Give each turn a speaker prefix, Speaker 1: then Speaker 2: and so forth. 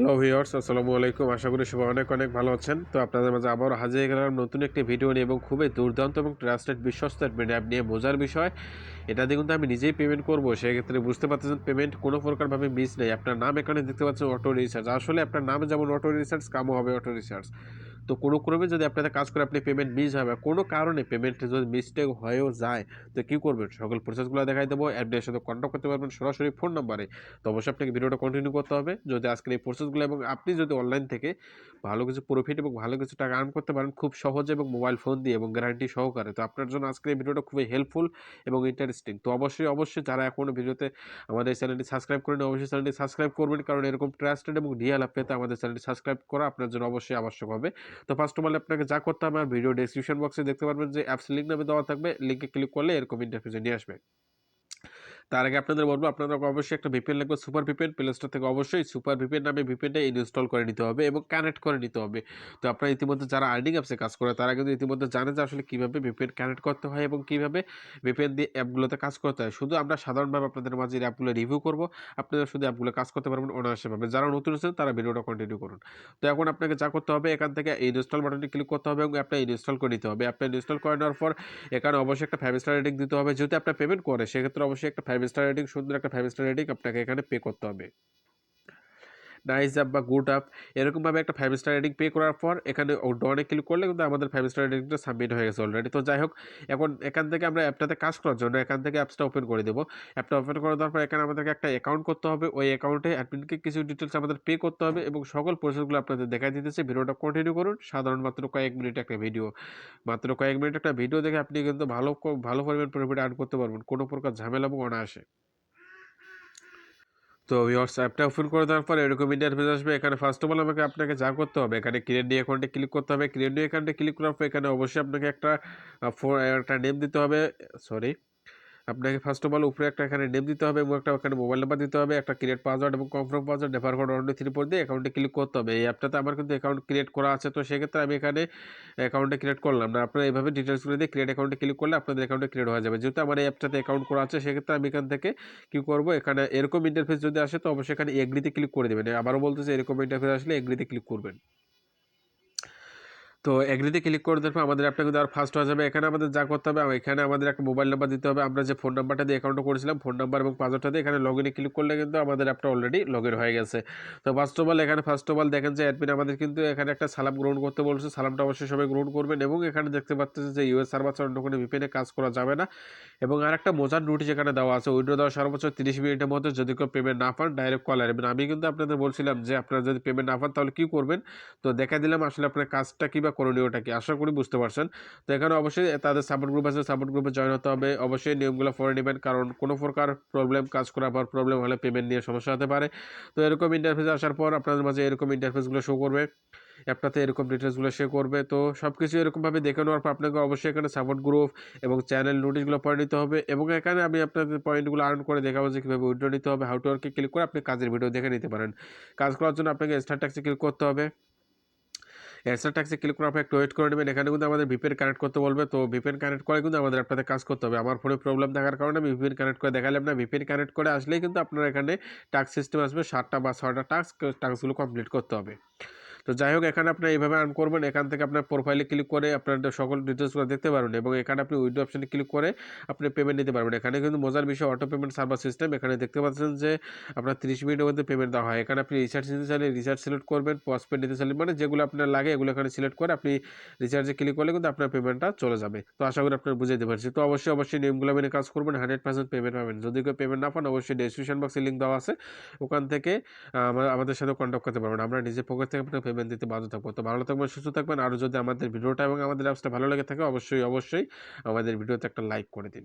Speaker 1: Hello viewers, আসসালামু আলাইকুম। আশা করি সবাই অনেক অনেক ভালো আছেন। তো আপনাদের মাঝে আবারও হাজির হয়ে গেলাম নতুন একটি ভিডিও নিয়ে এবং খুবই দুর্দান্ত এবং ট্রাস্টেড বিশ্বস্ত অ্যাপ নিয়ে। মজার বিষয়, এটা দিয়ে কিন্তু আমি নিজেই পেমেন্ট করবো। সেক্ষেত্রে বুঝতে পারতেছেন পেমেন্ট কোনো প্রকারভাবে মিস নেই। আপনার নাম এখানে দেখতে পাচ্ছেন অটো রিচার্জ। আসলে আপনার নামে যেমন অটো রিচার্জ, কামও হবে অটো রিচার্জ। তো কোনো ক্রমে যদি আপনাদের কাজ করে আপনি পেমেন্ট মিস হবে, কোনো কারণে পেমেন্ট যদি মিস্টেক হয়েও যায়, তো কী করবেন? সকল প্রসেসগুলো দেখাই দেবো। অ্যাপটির সাথে কন্ট্যাক্ট করতে পারবেন সরাসরি ফোন নাম্বারে। তো অবশ্যই আপনাকে ভিডিওটা কন্টিনিউ করতে হবে যদি আজকের এই প্রসেসগুলো, এবং আপনি যদি অনলাইন থেকে ভালো কিছু প্রফিট এবং ভালো কিছু টাকা আর্ন করতে পারেন খুব সহজে এবং মোবাইল ফোন দিয়ে এবং গ্যারান্টি সহকারে। তো আপনার জন্য আজকের এই ভিডিওটা খুবই হেল্পফুল এবং ইন্টারেস্টিং। তো অবশ্যই যারা এখনো ভিডিওতে আমাদের চ্যানেলটি সাবস্ক্রাইব করেন, অবশ্যই চ্যানেলটি সাবস্ক্রাইব করবেন, কারণ এরকম ট্রাস্টেড এবং রিয়েল অ্যাপ পেতে আমাদের চ্যানেলটি সাবস্ক্রাইব করা আপনার জন্য অবশ্যই আবশ্যক হবে। তো ফার্স্ট অফ অল আপনাকে যা করতে হবে, ভিডিও ডেসক্রিপশন বক্সে দেখতে পারবেন যে অ্যাপস লিঙ্ক নামে দেওয়া থাকবে। লিঙ্কে ক্লিক করলে এরকম ইন্টারফেসে নিয়ে আসবে। তার আগে আপনাদের বলবো, আপনাদের অবশ্যই একটা ভিপিএন লাগবে, সুপার ভিপিএন। প্লে স্টোর থেকে অবশ্যই সুপার ভিপিএন নামে ভিপিএনটা ইনস্টল করে নিতে হবে এবং কানেক্ট করে নিতে হবে। তো আপনারা ইতিমধ্যে যারা আর্নিং অ্যাপসে কাজ করে তারা কিন্তু ইতিমধ্যে জানে যে আসলে কীভাবে ভিপিএন কানেক্ট করতে হয় এবং কীভাবে ভিপিএন দিয়ে অ্যাপগুলোতে কাজ করতে হয়। শুধু আমরা সাধারণভাবে আপনাদের মাঝে এই অ্যাপগুলো রিভিউ করবো, আপনারা শুধু অ্যাপগুলো কাজ করতে পারবেন অনায়াসভাবে। যারা নতুন আছেন তারা ভিডিওটা কন্টিনিউ করুন। তো এখন আপনাকে যা করতে হবে, এখান থেকে ইনস্টল বাটনে ক্লিক করতে হবে এবং অ্যাপটা ইনস্টল করে নিতে হবে। অ্যাপটা ইনস্টল করে নেওয়ার পর এখানে অবশ্যই একটা 5 স্টার রেটিং দিতে হবে। যেহেতু আপনার পেমেন্ট করে সেক্ষেত্রে অবশ্যই একটা 5 স্টার রেটিং, সুন্দর একটা 5 স্টার রেটিং আপনাকে এখানে পে করতে হবে। নাইস অ্যাপ বা গুড অ্যাপ এরকমভাবে একটা 5 স্টার রেটিং পে করার পর এখানে ডনে ক্লিক করলে কিন্তু আমাদের 5 স্টার রেটিংটা সাবমিট হয়ে গেছে অলরেডি। তো যাই হোক, এখন এখান থেকে আমরা অ্যাপটাতে কাজ করার জন্য এখান থেকে অ্যাপসটা ওপেন করে দেবো। অ্যাপটা ওপেন করে দেওয়ার পর এখানে আমাদেরকে একটা অ্যাকাউন্ট করতে হবে। ওই অ্যাকাউন্টে অ্যাডমিনকে কিছু ডিটেলস আমাদের পে করতে হবে এবং সকল প্রসেসগুলো আপনাদের দেখাই দিতেছে। ভিডিওটা কন্টিনিউ করুন। সাধারণ মাত্র কয়েক মিনিট একটা ভিডিও, মাত্র কয়েক মিনিট একটা ভিডিও দেখে আপনি কিন্তু ভালো পরিমাণ প্রফিট আর্ন করতে পারবেন কোনো প্রকার ঝামেলা এবং অনায়াসে। তো ভিউয়ার্স, অ্যাপটা ওপেন করে দেওয়ার পরে এরকম ইন্টারফেস আসবে। এখানে ফার্স্ট অফ অল আপনাকে যা করতে হবে, এখানে ক্রিয়েট নিউ অ্যাকাউন্টে ক্লিক করতে হবে। ক্রিয়েট নিউ অ্যাকাউন্টে ক্লিক করার পর এখানে অবশ্যই আপনাকে একটা নেম দিতে হবে। সরি, আপনাকে ফার্স্ট অফ অল উপরে একটা এখানে নেম দিতে হবে এবং একটা এখানে মোবাইল নাম্বার দিতে হবে, একটা ক্রিয়েট পাসওয়ার্ড এবং কনফার্ম পাসওয়ার্ড, রেফার কোড 123 দিয়ে অ্যাকাউন্টে ক্লিক করতে হবে। এই অ্যাপটাতে আমার কিন্তু অ্যাকাউন্ট ক্রিয়েট করা আছে, তো সেক্ষেত্রে আমি এখানে অ্যাকাউন্টে ক্রিয়েট করলাম না। আপনারা এইভাবে ডিটেলসগুলো দিয়ে ক্রিয়েট অ্যাকাউন্টে ক্লিক করলে আপনাদের অ্যাকাউন্টে ক্রিয়েট হয়ে যাবে। যেহেতু আমার এই অ্যাপটাতে অ্যাকাউন্ট করা আছে সেক্ষেত্রে আমি এখান থেকে কী করবো, এখানে এরকম ইন্টারফেস যদি আসে তো অবশ্যই এখানে এগ্রিতে ক্লিক করে দেবেন। আবারও বলতেছি, এরকম ইন্টারফেস আসলে এগ্রিতে ক্লিক করবেন। তো এগ্রিতে ক্লিক করে দেওয়ার পর আমাদের অ্যাপটা কিন্তু আর ফাস্ট হয়ে যাবে। এখানে আমাদের যা করতে হবে, এখানে আমাদের একটা মোবাইল নাম্বার দিতে হবে। আমরা যে ফোন নাম্বারটা দিয়ে অ্যাকাউন্টটা করেছিলাম, ফোন নাম্বার এবং পাসওয়ার্ডটা দিয়ে এখানে লগ ইনে ক্লিক করলে কিন্তু আমাদের অ্যাপটা অলরেডি লগ ইন হয়ে গেছে। তো ফার্স্ট অফ অল দেখেন যে অ্যাডমিন আমাদের কিন্তু এখানে একটা সালাম গ্রহণ করতে বলছে। সালামটা অবশ্যই সবাই গ্রহণ করবেন এবং এখানে দেখতে পাচ্ছেন যে ইউএস সার্ভার ছাড়া অন্য কোনো ভিপিএনে কাজ করা যাবে না। এবং আরেকটা মজার নোটিশ এখানে দেওয়া আছে, উইথড্র দেওয়ার সর্বোচ্চ 30 মিনিটের মধ্যে যদি কেউ পেমেন্ট না পান ডাইরেক্ট কল আসবেন। আমি কিন্তু আপনাদের বলছিলাম যে আপনারা যদি পেমেন্ট না পান তাহলে কী করবেন, তো দেখা দিলাম আসলে আপনার কাজটা কী বা করণীয়টা কী। আশা করি বুঝতে পারছেন। তো এখানে অবশ্যই তাদের সাপোর্ট গ্রুপ আছে, সাপোর্ট গ্রুপে জয়েন হতে হবে। অবশ্যই নিয়মগুলো ফলো নেবেন, কারণ কোনো প্রকার কাজ করার পর প্রবলেম হলে পেমেন্ট নিয়ে সমস্যা হতে পারে। তো এরকম ইন্টারফেস আসার পর আপনাদের মাঝে এরকম ইন্টারফেসগুলো শো করবে, অ্যাপটাতে এরকম ডিটেলসগুলো শো করবে। তো সব কিছু এরকমভাবে দেখে নেওয়ার পর আপনাকে অবশ্যই এখানে সাপোর্ট গ্রুপ এবং চ্যানেল নোটিশগুলো পড়ে নিতে হবে এবং এখানে আমি আপনাদের পয়েন্টগুলো আর্ন করে দেখাবো যে কীভাবে উইথড্র নিতে হবে। হাউ টু ওয়ার্কে ক্লিক করে আপনি কাজের ভিডিও দেখে নিতে পারেন। কাজ করার জন্য আপনাকে স্টার্ট ট্যাক্সে ক্লিক করতে হবে। স্টার্ট ট্যাক্সে ক্লিক করার পর একটু ওয়েট করে নেবেন। এখানে কিন্তু আমাদের ভিপিএন কানেক্ট করতে বলবে। তো ভিপিএন কানেক্ট করে কিন্তু আমাদের আপনাদের কাজ করতে হবে। আমার ফোনে প্রবলেম থাকার কারণে আমি ভিপিএন কানেক্ট করে দেখালাম না। ভিপিএন কানেক্ট করে আসলেই কিন্তু আপনার এখানে টাস্ক সিস্টেম আসবে 7টা বা 6টা টাস্কগুলো কমপ্লিট করতে হবে। তো যাই হোক, এখানে আপনি এইভাবে আর্ন করবেন। এখান থেকে আপনার প্রোফাইলে ক্লিক করে আপনার সকল ডিটেলসগুলো দেখতে পারবেন এবং এখানে আপনি উইথড্র অপশনে ক্লিক করে আপনি পেমেন্ট নিতে পারবেন। এখানে কিন্তু মজার বিষয় অটো পেমেন্ট সার্ভার সিস্টেম। এখানে দেখতে পাচ্ছেন যে আপনার 30 মিনিটের মধ্যে পেমেন্ট দেওয়া হয়। এখানে আপনি রিচার্জ নিতে চাইলে রিচার্জ সিলেক্ট করবেন, পোস্টপেড নিতে চাইলে মানে যেগুলো আপনার লাগে এগুলো এখানে সিলেক্ট করে আপনি রিচার্জে ক্লিক করলে কিন্তু আপনার পেমেন্টটা চলে যাবে। তো আশা করি আপনার বুঝাইতে পারছি। তো অবশ্যই নিয়মগুলো মেনে কাজ করবেন, 100% পেমেন্ট পাবেন। যদি কেউ পেমেন্ট না পান অবশ্যই ডেসক্রিপশন বক্সে লিঙ্ক দেওয়া আছে, ওখান থেকে আমাদের সাথে কন্ট্যাক্ট করতে পারবেন। আমরা নিজে পকেট থেকে আপনার পেমেন্ট দিতে বাধ্য থাকবো। তো ভালো থাকবেন, সুস্থ থাকবেন। আর যদি আমাদের ভিডিওটা এবং আমাদের অ্যাপসটা ভালো লেগে থাকে অবশ্যই আমাদের ভিডিওতে একটা লাইক করে দিন।